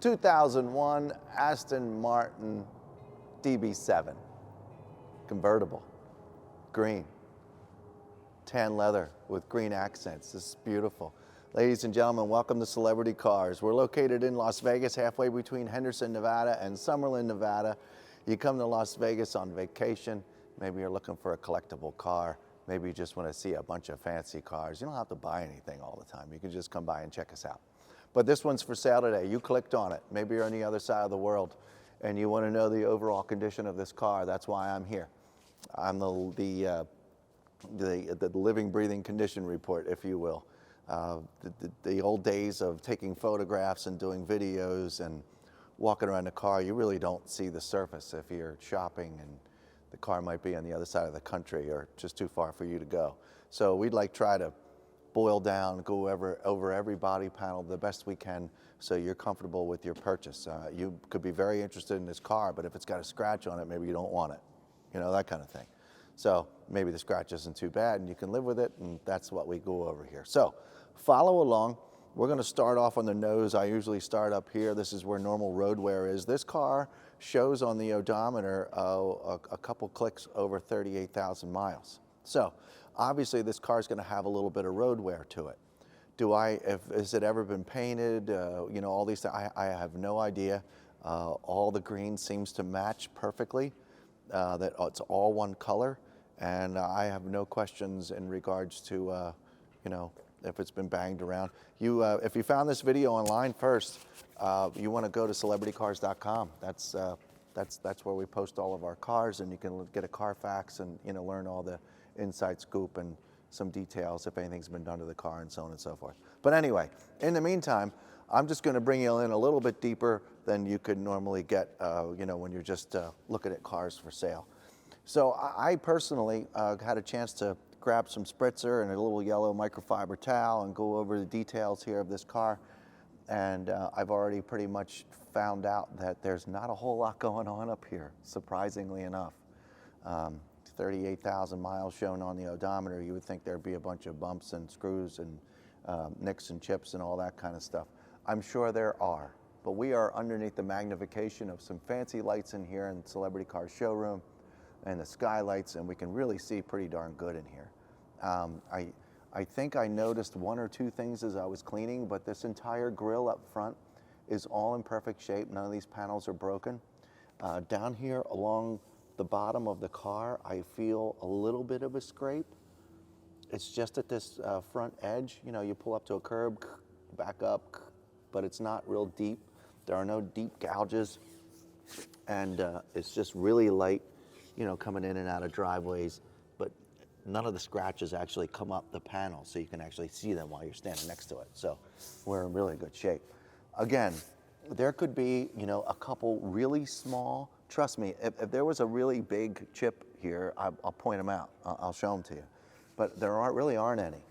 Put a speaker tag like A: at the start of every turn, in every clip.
A: 2001 Aston Martin DB7, convertible, green, tan leather with green accents. This is beautiful. Ladies and gentlemen, welcome to Celebrity Cars. We're located in Las Vegas, halfway between Henderson, Nevada and Summerlin, Nevada. You come to Las Vegas on vacation, maybe you're looking for a collectible car, maybe you just want to see a bunch of fancy cars. You don't have to buy anything all the time. You can just come by and check us out. But this one's for sale today. You clicked on it. Maybe you're on the other side of the world and you want to know the overall condition of this car. That's why I'm here. I'm the living, breathing condition report, if you will. The old days of taking photographs and doing videos and walking around the car, you really don't see the surface if you're shopping and the car might be on the other side of the country or just too far for you to go. So we'd like try to boil down, go over every body panel the best we can so you're comfortable with your purchase. You could be very interested in this car, but if it's got a scratch on it, maybe you don't want it. You know, that kind of thing. So maybe the scratch isn't too bad and you can live with it, and that's what we go over here. So follow along. We're going to start off on the nose. I usually start up here. This is where normal road wear is. This car shows on the odometer a couple clicks over 38,000 miles. So obviously this car is going to have a little bit of road wear to it. Has it ever been painted? You know, all these things, I have no idea. All the green seems to match perfectly, that it's all one color. And I have no questions in regards to, you know, if it's been banged around. If you found this video online first, you want to go to celebritycars.com. That's where we post all of our cars, and you can get a Carfax and, you know, learn all the inside scoop and some details if anything's been done to the car and so on and so forth. But anyway, in the meantime, I'm just going to bring you in a little bit deeper than you could normally get, you know, when you're just looking at cars for sale. So I personally had a chance to grab some spritzer and a little yellow microfiber towel and go over the details here of this car. And I've already pretty much found out that there's not a whole lot going on up here, surprisingly enough. 38,000 miles shown on the odometer. You would think there'd be a bunch of bumps and screws and nicks and chips and all that kind of stuff. I'm sure there are, but we are underneath the magnification of some fancy lights in here in Celebrity Car Showroom and the skylights, and we can really see pretty darn good in here. I think I noticed one or two things as I was cleaning, but this entire grille up front is all in perfect shape. None of these panels are broken. Down here along the bottom of the car, I feel a little bit of a scrape. It's just at this front edge. You know, you pull up to a curb, back up, but it's not real deep. There are no deep gouges, and it's just really light, you know, coming in and out of driveways, but none of the scratches actually come up the panel, so you can actually see them while you're standing next to it. So we're in really good shape. Again, there could be, you know, a couple really small. Trust me, if there was a really big chip here, I'll point them out. I'll show them to you. But there really aren't any.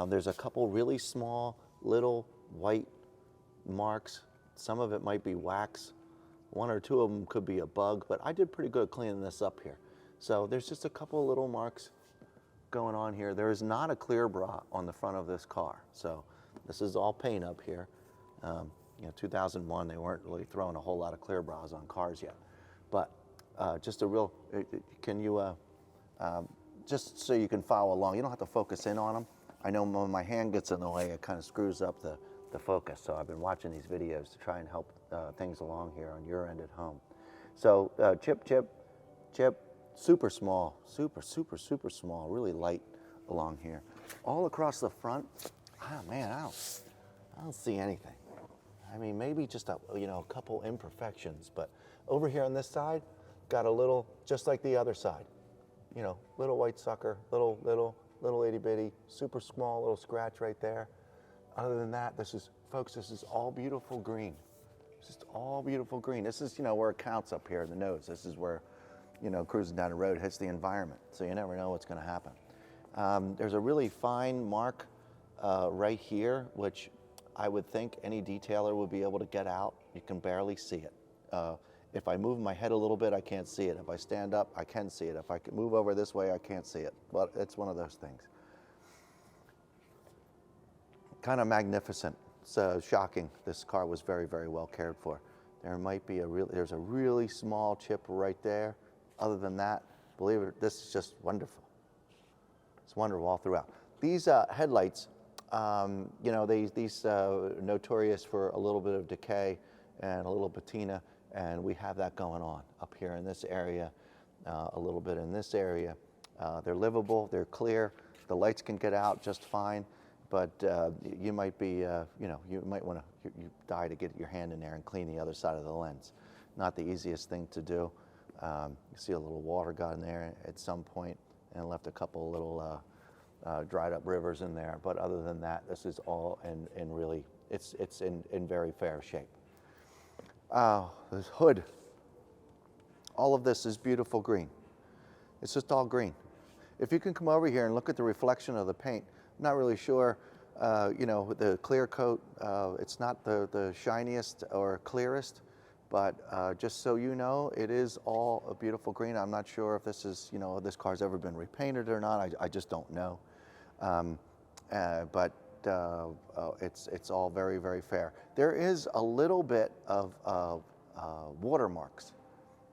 A: There's a couple really small, little white marks. Some of it might be wax. One or two of them could be a bug, but I did pretty good cleaning this up here. So there's just a couple little marks going on here. There is not a clear bra on the front of this car. So this is all paint up here. You know, 2001, they weren't really throwing a whole lot of clear bras on cars yet. But just a real, can you, just so you can follow along, you don't have to focus in on them. I know when my hand gets in the way, it kind of screws up the focus. So I've been watching these videos to try and help things along here on your end at home. So chip, super small, super small, really light along here. All across the front, oh man, I don't see anything. I mean, maybe just a couple imperfections, but over here on this side, got a little, just like the other side, you know, little white sucker, little itty bitty, super small little scratch right there. Other than that, folks, this is all beautiful green. It's just all beautiful green. This is, you know, where it counts up here in the nose. This is where, you know, cruising down the road hits the environment. So you never know what's going to happen. There's a really fine mark right here, which I would think any detailer would be able to get out. You can barely see it. If I move my head a little bit, I can't see it. If I stand up, I can see it. If I move over this way, I can't see it. But it's one of those things. Kind of magnificent. It's shocking. This car was very, very well cared for. There might be there's a really small chip right there. Other than that, believe it, this is just wonderful. It's wonderful all throughout. These headlights, you know, these notorious for a little bit of decay and a little patina, and we have that going on up here in this area, a little bit in this area. They're livable, they're clear, the lights can get out just fine, but you might be, you know, you might want to, you die to get your hand in there and clean the other side of the lens. Not the easiest thing to do. You see a little water got in there at some point and left a couple little dried up rivers in there, but other than that, this is all in really, it's in very fair shape. This hood, all of this is beautiful green. It's just all green. If you can come over here and look at the reflection of the paint, I'm not really sure, you know, the clear coat, it's not the shiniest or clearest, but just so you know, it is all a beautiful green. I'm not sure if this is, you know, this car's ever been repainted or not. I just don't know. But it's all very, very fair. There is a little bit of watermarks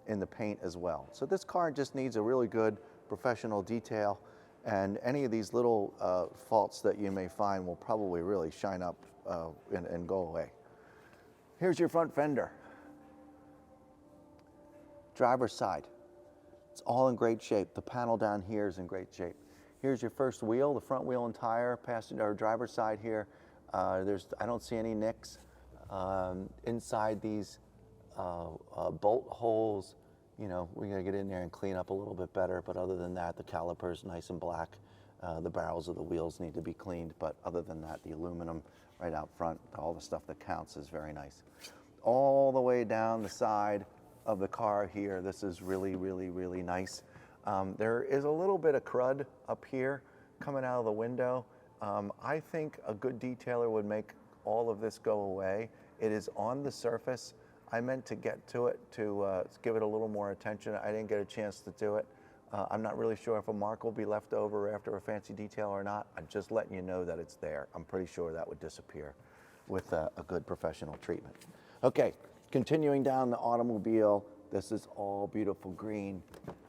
A: in the paint as well. So this car just needs a really good professional detail, and any of these little faults that you may find will probably really shine up and go away. Here's your front fender. Driver's side. It's all in great shape. The panel down here is in great shape. Here's your first wheel, the front wheel and tire, passenger or driver's side here. I don't see any nicks. Inside these bolt holes, you know, we're gonna get in there and clean up a little bit better, but other than that, the caliper's nice and black. The barrels of the wheels need to be cleaned, but other than that, the aluminum right out front, all the stuff that counts is very nice. All the way down the side of the car here, this is really, really, really nice. There is a little bit of crud up here coming out of the window. I think a good detailer would make all of this go away. It is on the surface. I meant to get to it to give it a little more attention. I didn't get a chance to do it. I'm not really sure if a mark will be left over after a fancy detail or not. I'm just letting you know that it's there. I'm pretty sure that would disappear with a good professional treatment. Okay, continuing down the automobile, this is all beautiful green.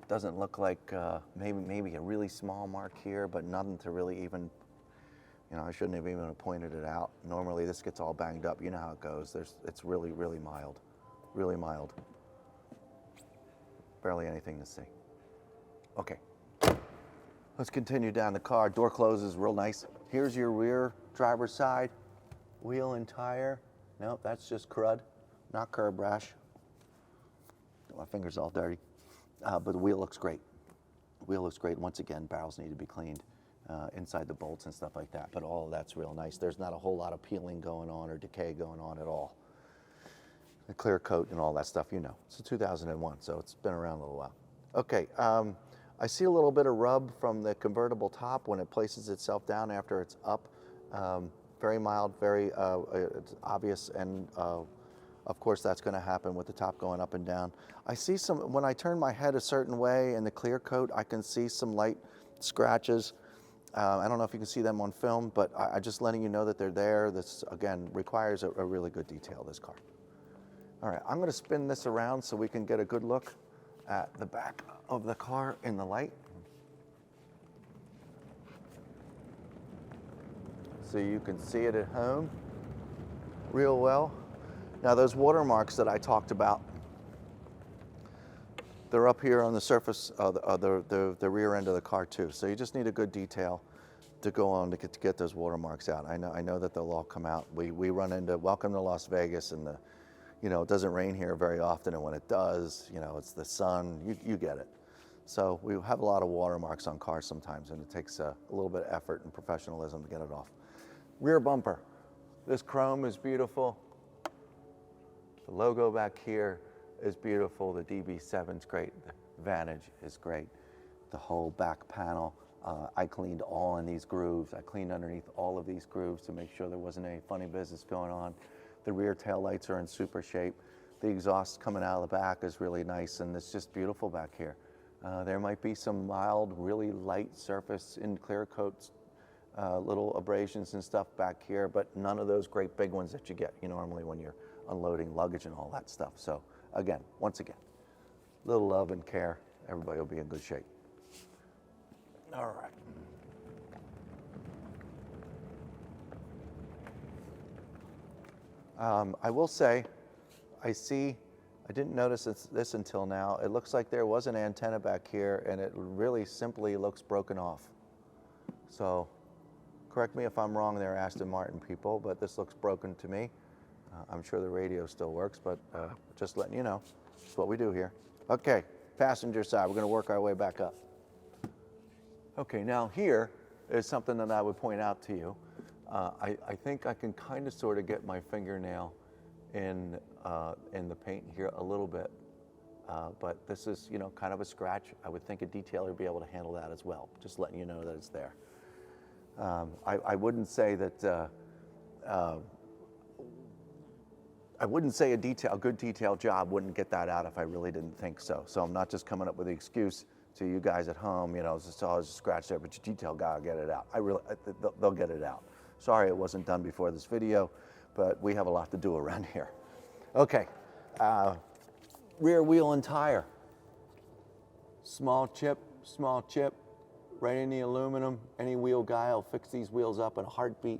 A: Doesn't look like maybe a really small mark here, but nothing to really even, you know, I shouldn't have even pointed it out. Normally this gets all banged up. You know how it goes. It's really, really mild. Really mild. Barely anything to see. Okay. Let's continue down the car. Door closes real nice. Here's your rear driver's side. Wheel and tire. Nope, that's just crud, not curb rash. My finger's all dirty. But the wheel looks great. The wheel looks great. Once again, barrels need to be cleaned inside the bolts and stuff like that, but all of that's real nice. There's not a whole lot of peeling going on or decay going on at all. The clear coat and all that stuff, you know. It's a 2001, so it's been around a little while. Okay, I see a little bit of rub from the convertible top when it places itself down after it's up. Very mild, very it's obvious, and of course that's going to happen with the top going up and down. I see some, when I turn my head a certain way in the clear coat, I can see some light scratches. I don't know if you can see them on film, but I'm just letting you know that they're there. This, again, requires a really good detail, this car. All right, I'm going to spin this around so we can get a good look at the back of the car in the light. So you can see it at home real well. Now those watermarks that I talked about, they're up here on the surface of the rear end of the car too. So you just need a good detail to go on to get those watermarks out. I know that they'll all come out. We run into welcome to Las Vegas, and you know, it doesn't rain here very often, and when it does, you know, it's the sun. You get it. So we have a lot of watermarks on cars sometimes, and it takes a little bit of effort and professionalism to get it off. Rear bumper. This chrome is beautiful. The logo back here is beautiful. The DB7 is great. The Vantage is great. The whole back panel, I cleaned all in these grooves. I cleaned underneath all of these grooves to make sure there wasn't any funny business going on. The rear tail lights are in super shape. The exhaust coming out of the back is really nice, and it's just beautiful back here. There might be some mild, really light surface in clear coats little abrasions and stuff back here, but none of those great big ones that you get normally when you're unloading luggage and all that stuff. So again, once again, little love and care, everybody will be in good shape. All right. I will say, I didn't notice this until now. It looks like there was an antenna back here, and it really simply looks broken off. So correct me if I'm wrong there, Aston Martin people, but this looks broken to me. I'm sure the radio still works, but just letting you know, that's what we do here. Okay, passenger side, we're gonna work our way back up. Okay, now here is something that I would point out to you. I think I can kind of sort of get my fingernail in the paint here a little bit, but this is kind of a scratch. I would think a detailer would be able to handle that as well. Just letting you know that it's there. I wouldn't say that. I wouldn't say a good detail job wouldn't get that out if I really didn't think so. So I'm not just coming up with the excuse to you guys at home. It's just always a scratch there, but your detail guy will get it out. They'll get it out. Sorry it wasn't done before this video, but we have a lot to do around here. Okay, rear wheel and tire. Small chip, right in the aluminum. Any wheel guy will fix these wheels up in a heartbeat.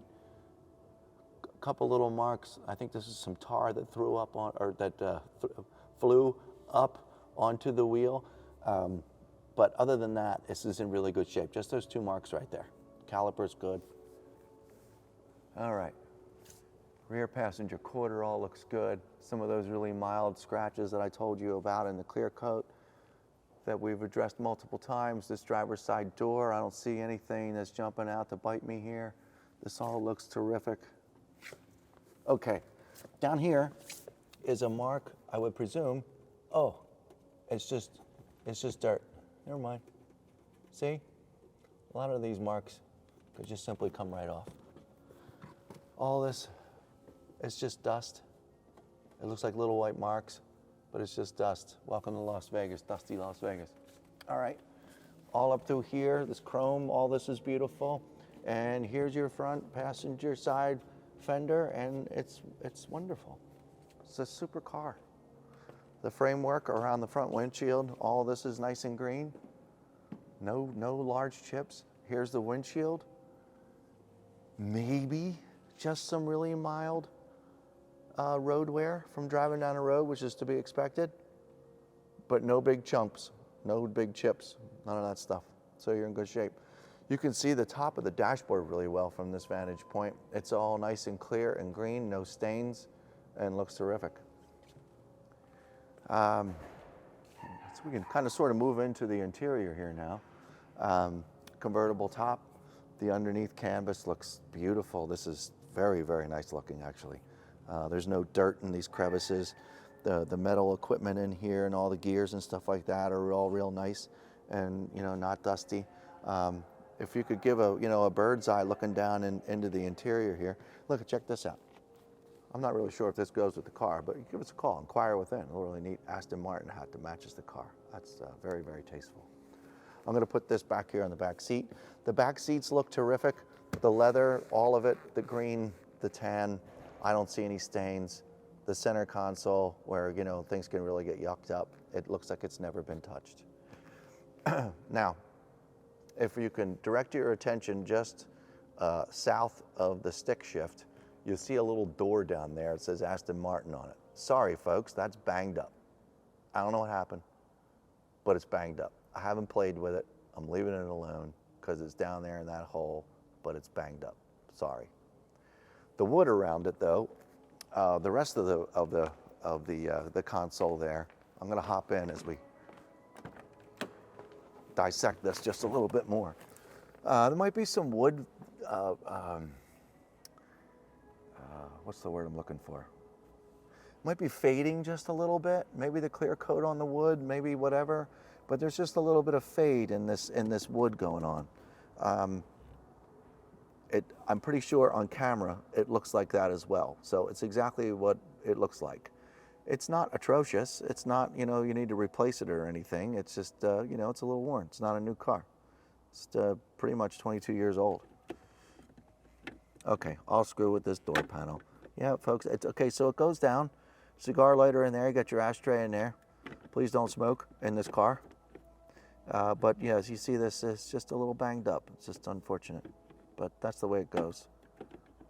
A: A couple little marks. I think this is some tar that flew up onto the wheel. But other than that, this is in really good shape. Just those 2 marks right there. Caliper's good. All right. Rear passenger quarter all looks good. Some of those really mild scratches that I told you about in the clear coat that we've addressed multiple times. This driver's side door, I don't see anything that's jumping out to bite me here. This all looks terrific. Okay, down here is a mark, I would presume. Oh, it's just dirt. Never mind. See? A lot of these marks could just simply come right off. All this, it's just dust. It looks like little white marks, but it's just dust. Welcome to Las Vegas, dusty Las Vegas. All right, all up through here, this chrome, all this is beautiful. And here's your front passenger side fender, and it's wonderful. It's a super car. The framework around the front windshield, all this is nice and green. No large chips. Here's the windshield. Maybe just some really mild road wear from driving down the road, which is to be expected, but no big chunks, no big chips, none of that stuff. So you're in good shape. You can see the top of the dashboard really well from this vantage point. It's all nice and clear and green, no stains, and looks terrific. So we can kind of sort of move into the interior here now. Convertible top. The underneath canvas looks beautiful. This is very, very nice looking, actually. There's no dirt in these crevices. The metal equipment in here and all the gears and stuff like that are all real nice and not dusty. If you could give a bird's eye looking down into the interior here, look, check this out. I'm not really sure if this goes with the car, but give us a call, inquire within. A really neat Aston Martin hat that matches the car. That's very, very tasteful. I'm going to put this back here on the back seat. The back seats look terrific. The leather, all of it, the green, the tan, I don't see any stains. The center console where, things can really get yucked up, it looks like it's never been touched. Now, if you can direct your attention just south of the stick shift, you'll see a little door down there. It says Aston Martin on it. Sorry, folks, that's banged up. I don't know what happened, but it's banged up. I haven't played with it. I'm leaving it alone because it's down there in that hole, but it's banged up. Sorry. The wood around it, though, the rest of the console there, I'm going to hop in as we dissect this just a little bit more. There might be some wood. What's the word I'm looking for? Might be fading just a little bit. Maybe the clear coat on the wood, maybe whatever. But there's just a little bit of fade in this wood going on. I'm pretty sure on camera it looks like that as well. So it's exactly what it looks like. It's not atrocious. It's not, you need to replace it or anything. It's just, it's a little worn. It's not a new car. It's pretty much 22 years old. Okay, I'll screw with this door panel. Yeah, folks, it's okay, so it goes down. Cigar lighter in there, you got your ashtray in there. Please don't smoke in this car. But yeah, as you see, this is just a little banged up. It's just unfortunate, but that's the way it goes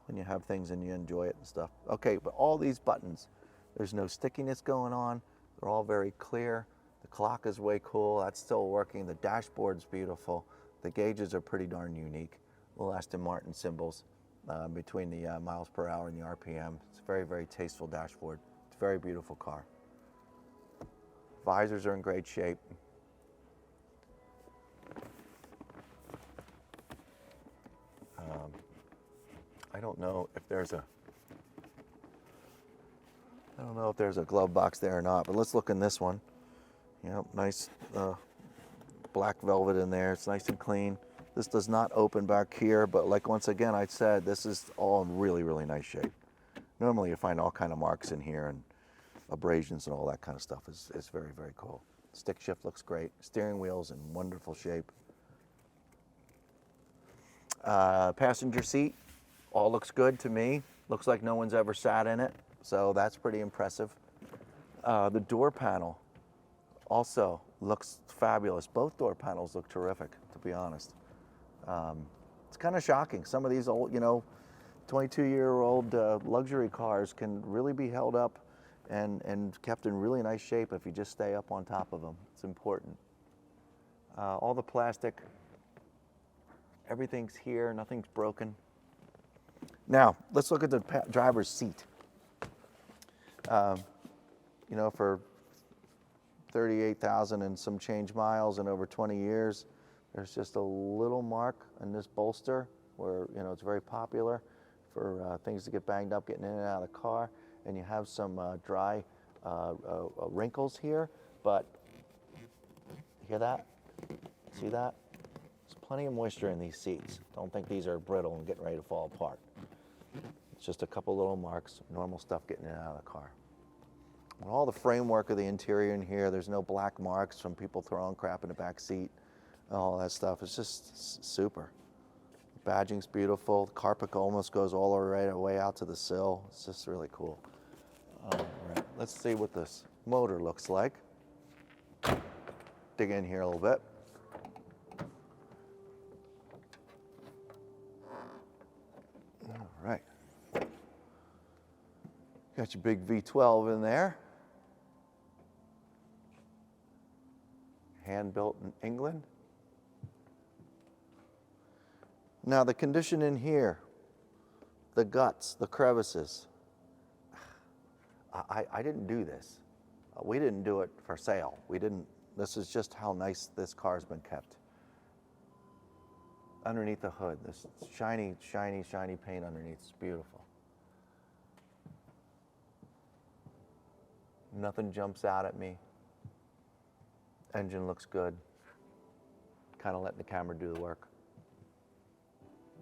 A: when you have things and you enjoy it and stuff. Okay, but all these buttons, there's no stickiness going on. They're all very clear. The clock is way cool. That's still working. The dashboard's beautiful. The gauges are pretty darn unique. Little Aston Martin symbols between the miles per hour and the RPM. It's a very, very tasteful dashboard. It's a very beautiful car. Visors are in great shape. I don't know if there's a glove box there or not, but let's look in this one. Yep, nice black velvet in there. It's nice and clean. This does not open back here, but like once again I said, this is all in really, really nice shape. Normally you find all kind of marks in here and abrasions and all that kind of stuff. It's very, very cool. Stick shift looks great. Steering wheel's in wonderful shape. Passenger seat, all looks good to me. Looks like no one's ever sat in it, so that's pretty impressive. The door panel also looks fabulous. Both door panels look terrific, to be honest. It's kind of shocking. Some of these old, 22-year-old luxury cars can really be held up and kept in really nice shape if you just stay up on top of them. It's important. All the plastic, everything's here, nothing's broken. Now, let's look at the driver's seat. For 38,000 and some change miles and over 20 years, there's just a little mark in this bolster where, it's very popular for things to get banged up, getting in and out of the car. And you have some dry wrinkles here, but you hear that? See that? There's plenty of moisture in these seats. Don't think these are brittle and getting ready to fall apart. It's just a couple little marks, normal stuff getting in and out of the car. All the framework of the interior in here, there's no black marks from people throwing crap in the back seat, all that stuff. It's just super. The badging's beautiful. The carpet almost goes all the way out to the sill. It's just really cool. All right, let's see what this motor looks like. Dig in here a little bit. All right. Got your big V12 in there. Hand built in England. Now the condition in here, the guts, the crevices. I didn't do this. We didn't do it for sale. This is just how nice this car's been kept. Underneath the hood, this shiny, shiny, shiny paint underneath. It's beautiful. Nothing jumps out at me. Engine looks good. Kind of letting the camera do the work.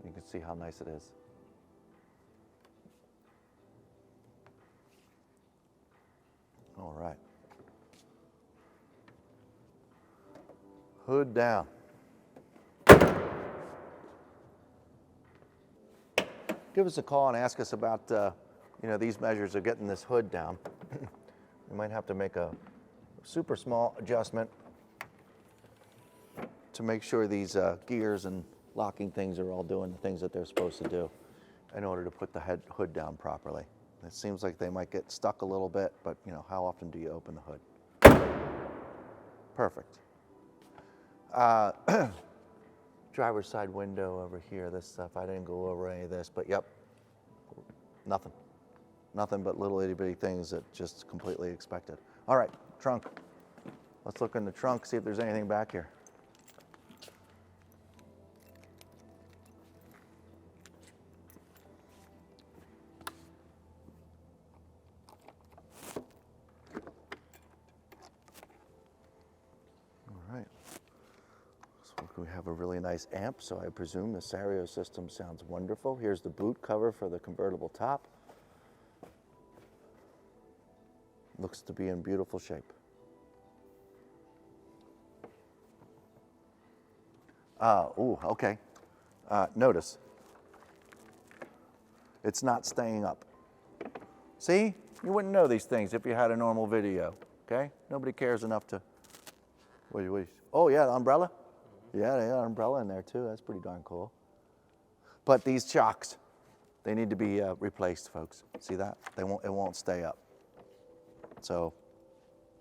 A: You can see how nice it is. All right. Hood down. Give us a call and ask us about these measures of getting this hood down. We might have to make a super small adjustment to make sure these gears and locking things are all doing the things that they're supposed to do in order to put the hood down properly. It seems like they might get stuck a little bit, but how often do you open the hood? Perfect. Driver's side window over here, this stuff, I didn't go over any of this, but yep, nothing. Nothing but little itty bitty things that just completely expected. All right, trunk. Let's look in the trunk, see if there's anything back here. All right. So we have a really nice amp, so I presume the stereo system sounds wonderful. Here's the boot cover for the convertible top. Looks to be in beautiful shape. Okay. Notice, It's not staying up. See? You wouldn't know these things if you had a normal video, okay? Nobody cares enough to, oh yeah, the umbrella? Yeah, they got an umbrella in there too. That's pretty darn cool. But these shocks, they need to be replaced, folks. See that? It won't stay up. So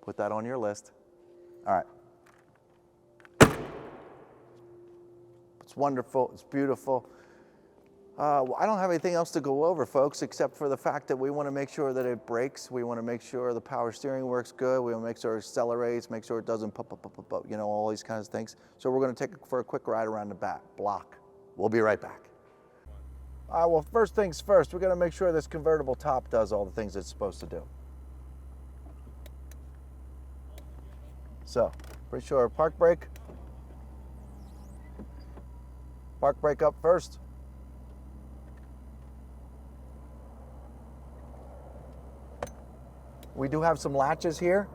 A: put that on your list. All right. It's wonderful, it's beautiful. I don't have anything else to go over, folks, except for the fact that we want to make sure that it brakes. We want to make sure the power steering works good. We want to make sure it accelerates, make sure it doesn't pop, you know, all these kinds of things. So we're going to take it for a quick ride around the back block. We'll be right back. Well, first things first, we're going to make sure this convertible top does all the things it's supposed to do. So, pretty sure park brake. Park brake up first. We do have some latches here.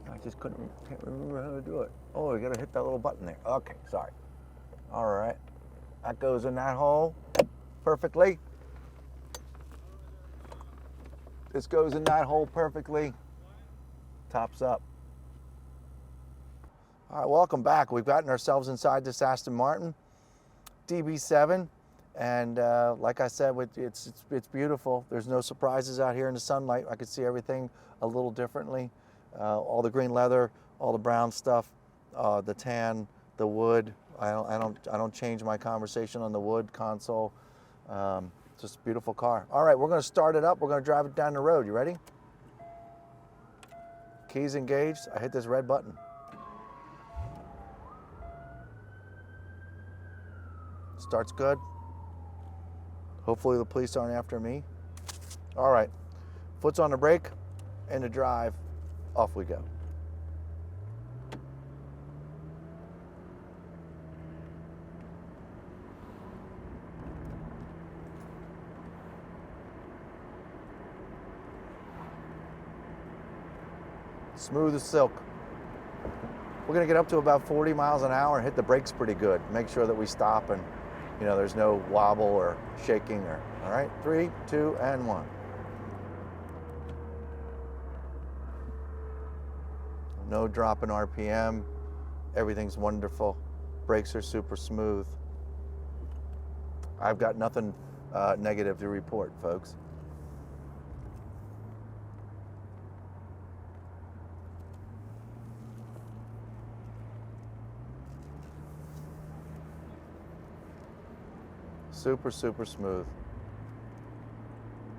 A: I just can't remember how to do it. Oh, you gotta hit that little button there. Okay, sorry. All right, that goes in that hole perfectly. This goes in that hole perfectly. Tops up. All right, welcome back. We've gotten ourselves inside this Aston Martin DB7, and like I said, it's beautiful. There's no surprises out here in the sunlight. I could see everything a little differently. All the green leather, all the brown stuff, the tan, the wood. I don't change my conversation on the wood console. Just a beautiful car. All right, we're going to start it up. We're going to drive it down the road. You ready? Keys engaged. I hit this red button. Starts good. Hopefully the police aren't after me. All right, foot's on the brake and the drive. Off we go. Smooth as silk. We're gonna get up to about 40 miles an hour and hit the brakes pretty good. Make sure that we stop and, you know, there's no wobble or shaking or, all right, 3, 2, and 1. No drop in RPM. Everything's wonderful. Brakes are super smooth. I've got nothing negative to report, folks. Super, super smooth.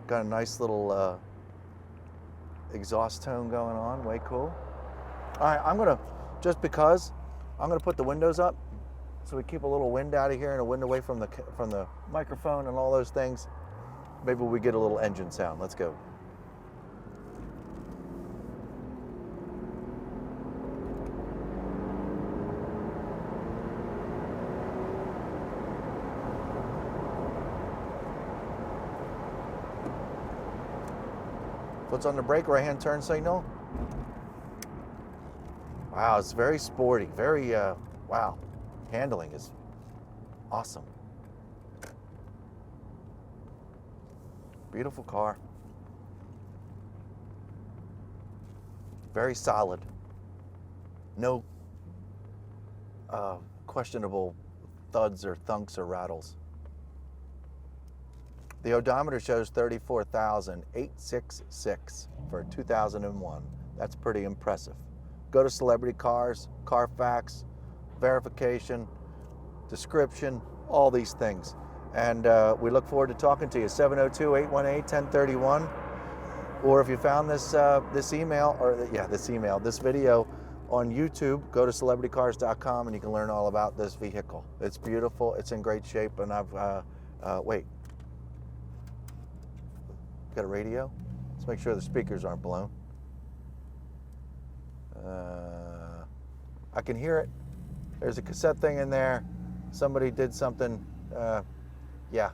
A: Got a nice little exhaust tone going on, way cool. All right, I'm gonna put the windows up so we keep a little wind out of here and a wind away from the microphone and all those things. Maybe we get a little engine sound. Let's go. Foot's on the brake, right hand turn signal. Wow, it's very sporty, very, wow. Handling is awesome. Beautiful car. Very solid. No questionable thuds or thunks or rattles. The odometer shows 34,866 for 2001. That's pretty impressive. Go to Celebrity Cars, Carfax, verification, description, all these things. And we look forward to talking to you. 702-818-1031. Or if you found this this video on YouTube, go to celebritycars.com and you can learn all about this vehicle. It's beautiful, it's in great shape, and I've, wait. Got a radio? Let's make sure the speakers aren't blown. I can hear it. There's a cassette thing in there. Somebody did something. Yeah.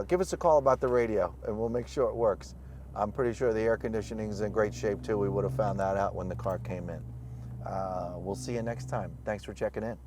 A: Give us a call about the radio and we'll make sure it works. I'm pretty sure the air conditioning is in great shape too. We would have found that out when the car came in. We'll see you next time. Thanks for checking in.